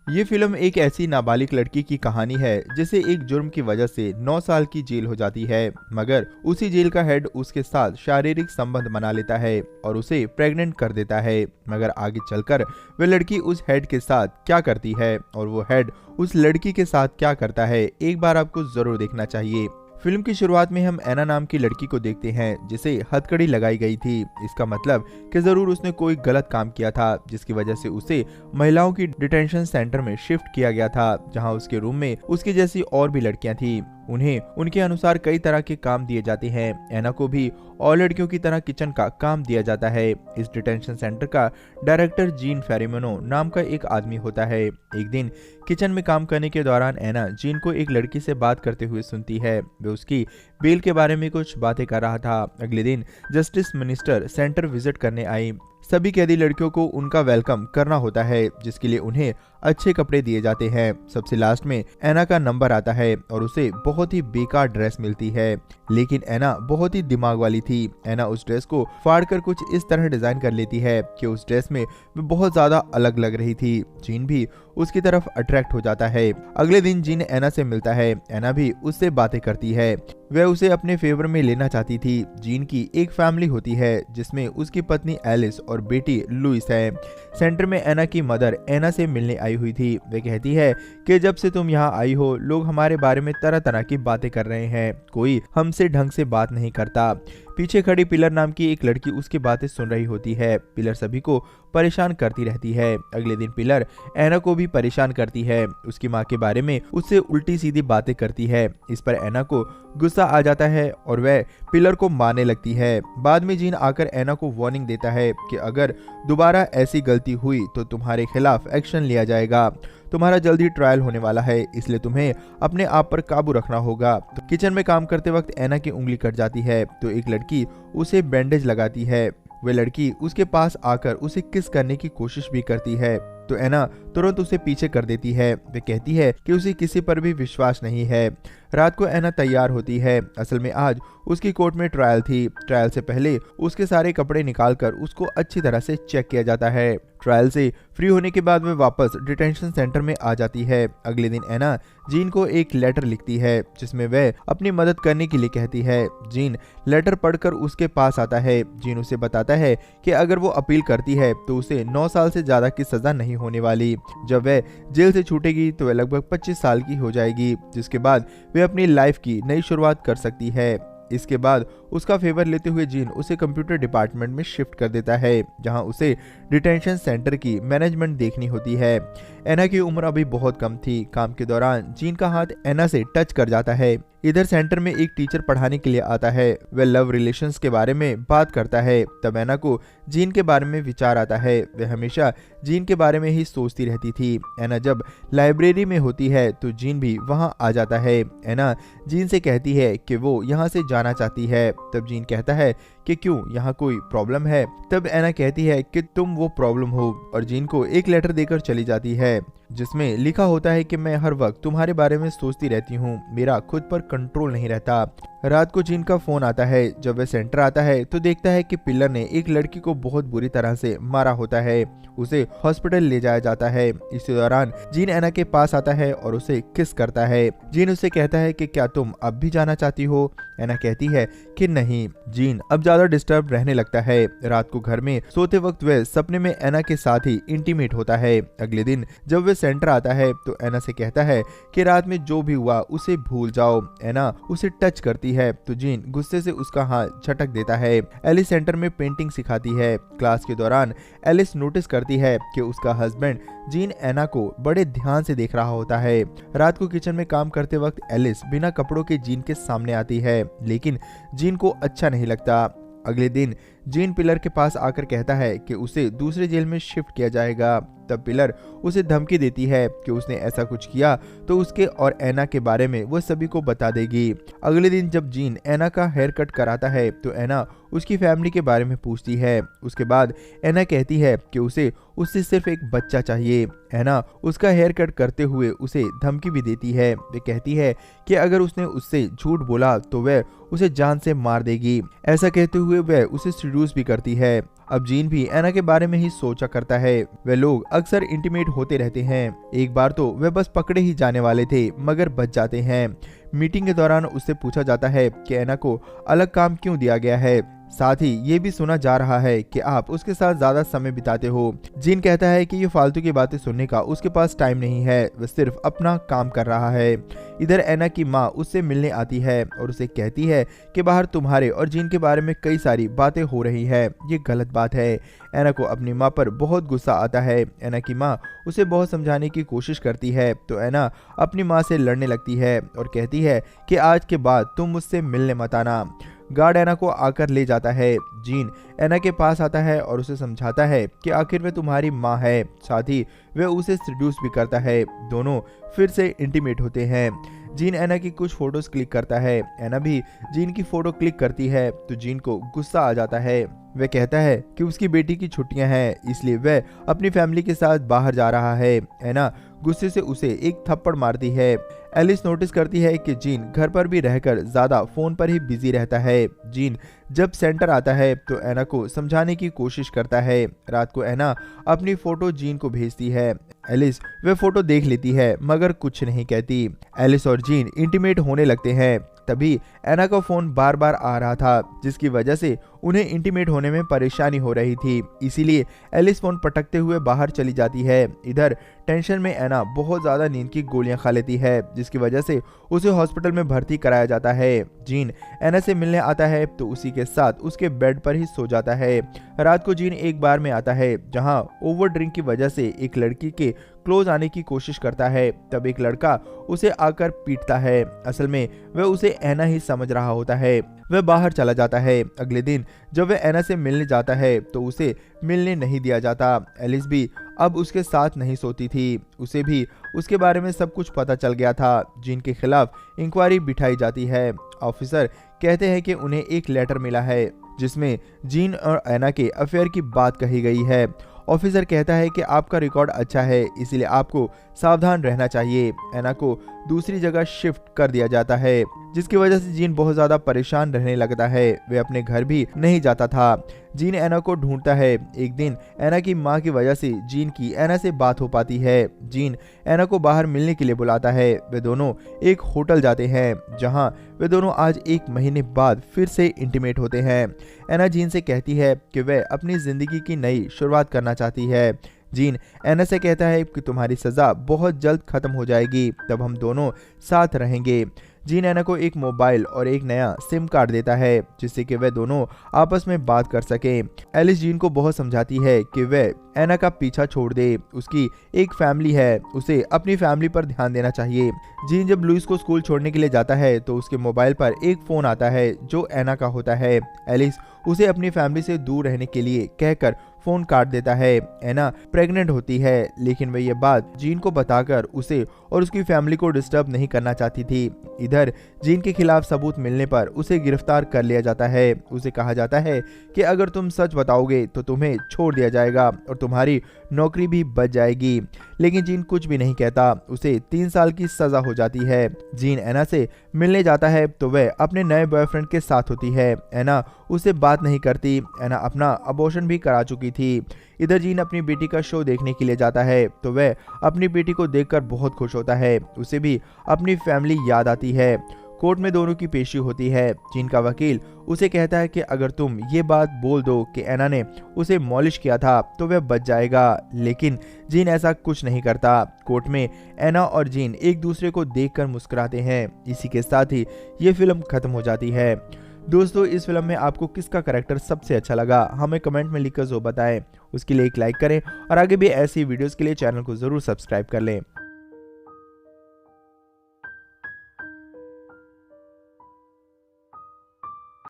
ये फिल्म एक ऐसी नाबालिग लड़की की कहानी है जिसे एक जुर्म की वजह से 9 साल की जेल हो जाती है, मगर उसी जेल का हेड उसके साथ शारीरिक संबंध बना लेता है और उसे प्रेग्नेंट कर देता है। मगर आगे चलकर वह लड़की उस हेड के साथ क्या करती है और वो हेड उस लड़की के साथ क्या करता है, एक बार आपको जरूर देखना चाहिए। फिल्म की शुरुआत में हम एना नाम की लड़की को देखते हैं जिसे हथकड़ी लगाई गई थी। इसका मतलब कि जरूर उसने कोई गलत काम किया था जिसकी वजह से उसे महिलाओं की डिटेंशन सेंटर में शिफ्ट किया गया था, जहां उसके रूम में उसकी जैसी और भी लड़कियां थी। उन्हें उनके अनुसार कई तरह के काम दिए जाते हैं। एना को भी और लड़कियों की तरह किचन का काम दिया जाता है। इस डिटेंशन सेंटर का डायरेक्टर जीन फेरिमनो नाम का एक आदमी होता है। एक दिन किचन में काम करने के दौरान एना जीन को एक लड़की से बात करते हुए सुनती है। वे उसकी बेल के बारे में कुछ बातें कर रहा था। अगले दिन जस्टिस मिनिस्टर सेंटर विजिट करने आई। सभी कैदी लड़कियों को उनका वेलकम करना होता है, जिसके लिए उन्हें अच्छे कपड़े दिए जाते हैं। सबसे लास्ट में एना का नंबर आता है और उसे बहुत ही बेकार ड्रेस मिलती है, लेकिन एना बहुत ही दिमाग वाली थी। एना उस ड्रेस को फाड़कर कुछ इस तरह डिजाइन कर लेती है कि उस ड्रेस में वो बहुत ज्यादा अलग लग रही थी। जीन भी उसकी तरफ अट्रैक्ट हो जाता है। अगले दिन जीन एना से मिलता है। एना भी उससे बातें करती है। वह उसे अपने फेवर में लेना चाहती थी। जीन की एक फैमिली होती है जिसमें उसकी पत्नी एलिस और बेटी लुइस है। सेंटर में एना की मदर एना से मिलने आई हुई थी। वे कहती है कि जब से तुम यहाँ आई हो लोग हमारे बारे में तरह तरह की बातें कर रहे हैं, कोई हमसे ढंग से बात नहीं करता। पीछे खड़ी पिलर नाम की एक लड़की उसकी बातें सुन रही होती है। पिलर सभी को परेशान करती रहती है। अगले दिन पिलर एना को भी परेशान करती है। उसकी माँ के बारे में उससे उल्टी सीधी बातें करती है। इस पर एना को गुस्सा आ जाता है और वह पिलर को मारने लगती है। बाद में जीन आकर एना को वार्निंग देता है कि अगर दोबारा ऐसी गलती हुई तो तुम्हारे खिलाफ एक्शन लिया जाएगा। तुम्हारा जल्दी ट्रायल होने वाला है, इसलिए तुम्हें अपने आप पर काबू रखना होगा। तो किचन में काम करते वक्त एना की उंगली कट जाती है तो एक लड़की उसे बैंडेज लगाती है। वह लड़की उसके पास आकर उसे किस करने की कोशिश भी करती है तो एना तुरंत उसे पीछे कर देती है। वे कहती है कि उसे किसी पर भी विश्वास नहीं है। रात को एना तैयार होती है। असल में आज उसकी कोर्ट में ट्रायल थी। ट्रायल से पहले उसके सारे कपड़े निकालकर उसको अच्छी तरह से चेक किया जाता है। ट्रायल से फ्री होने के बाद वह वापस डिटेंशन सेंटर में आ जाती है। अगले दिन एना जीन को एक लेटर लिखती है जिसमें वह अपनी मदद करने के लिए कहती है। जीन लेटर पढ़कर उसके पास आता है। जीन उसे बताता है कि अगर वो अपील करती है तो उसे 9 साल से ज्यादा की सजा नहीं होने वाली। जब वह जेल से छूटेगी तो वह लगभग 25 साल की हो जाएगी, जिसके बाद वह अपनी लाइफ की नई शुरुआत कर सकती है। इसके बाद उसका फेवर लेते हुए जीन उसे कंप्यूटर डिपार्टमेंट में शिफ्ट कर देता है, जहां उसे डिटेंशन सेंटर की मैनेजमेंट देखनी होती है। एना की उम्र अभी बहुत कम थी। काम के दौरान जीन का हाथ एना से टच कर जाता है। इधर सेंटर में एक टीचर पढ़ाने के लिए आता है। वह लव रिलेशंस के बारे में बात करता है। तब एना को जीन के बारे में विचार आता है। वह हमेशा जीन के बारे में ही सोचती रहती थी। एना जब लाइब्रेरी में होती है तो जीन भी वहां आ जाता है। एना जीन से कहती है कि वो यहाँ से जाना चाहती है। तब जीन कहता है कि क्यों, यहाँ कोई प्रॉब्लम है? तब एना कहती है कि तुम वो प्रॉब्लम हो और जीन को एक लेटर देकर चली जाती है जिसमें लिखा होता है कि मैं हर वक्त तुम्हारे बारे में सोचती रहती हूँ, मेरा खुद पर कंट्रोल नहीं रहता। रात को जीन का फोन आता है। जब वह सेंटर आता है तो देखता है कि पिलर ने एक लड़की को बहुत बुरी तरह से मारा होता है। उसे हॉस्पिटल ले जाया जाता है। इसी दौरान जीन एना के पास आता है और उसे किस करता है। जीन उसे कहता है कि क्या तुम अब भी जाना चाहती हो? एना कहती है कि नहीं। जीन अब ज्यादा डिस्टर्ब रहने लगता है। रात को घर में सोते वक्त वह सपने में एना के साथ ही इंटीमेट होता है। अगले दिन जब वह सेंटर आता है तो एना से कहता है कि रात में जो भी हुआ उसे भूल जाओ। एना उसे टच करती है तो जीन गुस्से से उसका हाथ झटक देता है। एलिस सेंटर में पेंटिंग सिखाती है। क्लास के दौरान एलिस नोटिस करती है कि उसका हस्बैंड जीन एना को बड़े ध्यान से देख रहा होता है। रात को किचन में काम करते वक्त एलिस बिना कपड़ों के जीन के सामने आती है, लेकिन जीन को अच्छा नहीं लगता। अगले दिन जीन पिलर के पास आकर कहता है कि उसे दूसरे जेल में शिफ्ट किया जाएगा। तब पिलर उसे धमकी देती है कि उसने ऐसा कुछ किया तो उसके और एना के बारे में वो सभी को बता देगी। अगले दिन जब जीन एना का हेयर कट कराता है तो एना उसकी फैमिली के बारे में पूछती है। उसके बाद एना कहती है कि उसे उससे सिर्फ एक बच्चा चाहिए। एना उसका हेयर कट करते हुए उसे धमकी भी देती है। वे कहती है कि अगर उसने उससे झूठ बोला तो वह उसे जान से मार देगी। ऐसा कहते हुए वह उसे सीड्यूस भी करती है। अब जीन भी एना के बारे में ही सोचा करता है। वे लोग अक्सर इंटीमेट होते रहते हैं। एक बार तो वे बस पकड़े ही जाने वाले थे मगर बच जाते हैं। मीटिंग के दौरान उससे पूछा जाता है कि एना को अलग काम क्यों दिया गया है। साथ ही ये भी सुना जा रहा है कि आप उसके साथ ज्यादा समय बिताते हो। जीन कहता है कि ये फालतू की बातें सुनने का उसके पास टाइम नहीं है, वह सिर्फ अपना काम कर रहा है। इधर एना की माँ उससे मिलने आती है और उसे कहती है कि बाहर तुम्हारे और जीन के बारे में कई सारी बातें हो रही है, ये गलत बात है। एना को अपनी माँ पर बहुत गुस्सा आता है। एना की माँ उसे बहुत समझाने की कोशिश करती है तो एना अपनी माँ से लड़ने लगती है और कहती है कि आज के बाद तुम मुझसे मिलने मत आना। गार्ड एना को आकर ले जाता है। जीन एना के पास आता है और उसे समझाता है कि आखिर वे तुम्हारी माँ है। साथ ही वे उसे सीड्यूस भी करता है। दोनों फिर से इंटीमेट होते हैं। जीन एना की कुछ फोटोज क्लिक करता है। एना भी जीन की फोटो क्लिक करती है तो जीन को गुस्सा आ जाता है। वह कहता है कि उसकी बेटी की छुट्टियां हैं, इसलिए वह अपनी फैमिली के साथ बाहर जा रहा है। एना गुस्से से उसे एक थप्पड़ मारती है। एलिस नोटिस करती है कि जीन घर पर भी रहकर ज्यादा फोन पर ही बिजी रहता है। जीन जब सेंटर आता है तो एना को समझाने की कोशिश करता है। रात को एना अपनी फोटो जीन को भेजती है। एलिस वह फोटो देख लेती है मगर कुछ नहीं कहती। एलिस और जीन इंटीमेट होने लगते हैं। तभी एना का फोन बार बार आ रहा था जिसकी वजह से उन्हें इंटीमेट होने में परेशानी हो रही थी। इसीलिए एलिस फोन पटकते हुए बाहर चली जाती है। इधर टेंशन में एना बहुत ज्यादा नींद की गोलियां खा लेती है जिसकी वजह से उसे हॉस्पिटल में भर्ती कराया जाता है। जीन एना से मिलने आता है तो उसी के साथ उसके बेड पर ही सो जाता है। रात को जीन एक बार में आता है जहां ओवर ड्रिंक की वजह से एक लड़की के क्लोज आने की कोशिश करता है। तब एक लड़का उसे आकर पीटता है। असल में वह उसे एना ही समझ रहा होता है। वह बाहर चला जाता है। अगले दिन जब वह एना से मिलने जाता है तो उसे मिलने नहीं दिया जाता। एलिस भी अब उसके साथ नहीं सोती थी। उसे भी उसके बारे में सब कुछ पता चल गया था। जीन के खिलाफ इंक्वायरी बिठाई जाती है। ऑफिसर कहते हैं कि उन्हें एक लेटर मिला है जिसमें जीन और एना के अफेयर की बात कही गई है। ऑफिसर कहता है कि आपका रिकॉर्ड अच्छा है, इसीलिए आपको सावधान रहना चाहिए। एना को दूसरी जगह शिफ्ट कर दिया जाता है जिसकी वजह से जीन बहुत ज्यादा परेशान रहने लगता है। वे अपने घर भी नहीं जाता था। जीन एना को ढूंढता है। एक दिन एना की माँ की वजह से जीन की एना से बात हो पाती है। जीन एना को बाहर मिलने के लिए बुलाता है। वे दोनों एक होटल जाते हैं जहां वे दोनों आज एक महीने बाद फिर से इंटीमेट होते हैं। एना जीन से कहती है कि वह अपनी जिंदगी की नई शुरुआत करना चाहती है। जीन एना से कहता है कि तुम्हारी सजा बहुत जल्द खत्म हो जाएगी, तब हम दोनों साथ रहेंगे। जीन एना को एक मोबाइल और एक नया सिम कार्ड देता है जिससे कि वे दोनों आपस में बात कर सकें। एलिस जीन को बहुत समझाती है कि वह एना का पीछा छोड़ दे। उसकी एक फैमिली है, उसे अपनी फैमिली पर ध्यान देना चाहिए। जीन जब लुइस को स्कूल छोड़ने के लिए जाता है तो उसके मोबाइल पर एक फोन आता है जो एना का होता है। एलिस उसे अपनी फैमिली से दूर रहने के लिए कहकर फोन काट देता है। एना प्रेग्नेंट होती है लेकिन वह यह बात जीन को बताकर उसे और उसकी फैमिली को डिस्टर्ब नहीं करना चाहती थी। इधर जीन के खिलाफ सबूत मिलने पर उसे गिरफ्तार कर लिया जाता है। उसे कहा जाता है कि अगर तुम सच बताओगे तो तुम्हें छोड़ दिया जाएगा और तुम्हारी नौकरी भी बच जाएगी। लेकिन जीन कुछ भी नहीं कहता। उसे 3 साल की सजा हो जाती है। जीन एना से मिलने जाता है तो वह अपने नए बॉयफ्रेंड के साथ होती है। एना उससे बात नहीं करती। एना अपना अबॉर्शन भी करा चुकी थी। इधर जीन अपनी बेटी का शो देखने के लिए जाता है तो वह अपनी बेटी को देखकर बहुत खुश होता है। उसे भी अपनी फैमिली याद आती है। कोर्ट में दोनों की पेशी होती है। जीन का वकील उसे कहता है कि अगर तुम ये बात बोल दो कि एना ने उसे मॉलिश किया था तो वह बच जाएगा, लेकिन जीन ऐसा कुछ नहीं करता। कोर्ट में एना और जीन एक दूसरे को देखकर मुस्कुराते हैं। इसी के साथ ही ये फिल्म खत्म हो जाती है। दोस्तों, इस फिल्म में आपको किसका कैरेक्टर सबसे अच्छा लगा हमें कमेंट में लिखकर जो बताएं। उसके लिए एक लाइक करें और आगे भी ऐसी वीडियोस के लिए चैनल को जरूर सब्सक्राइब कर लें।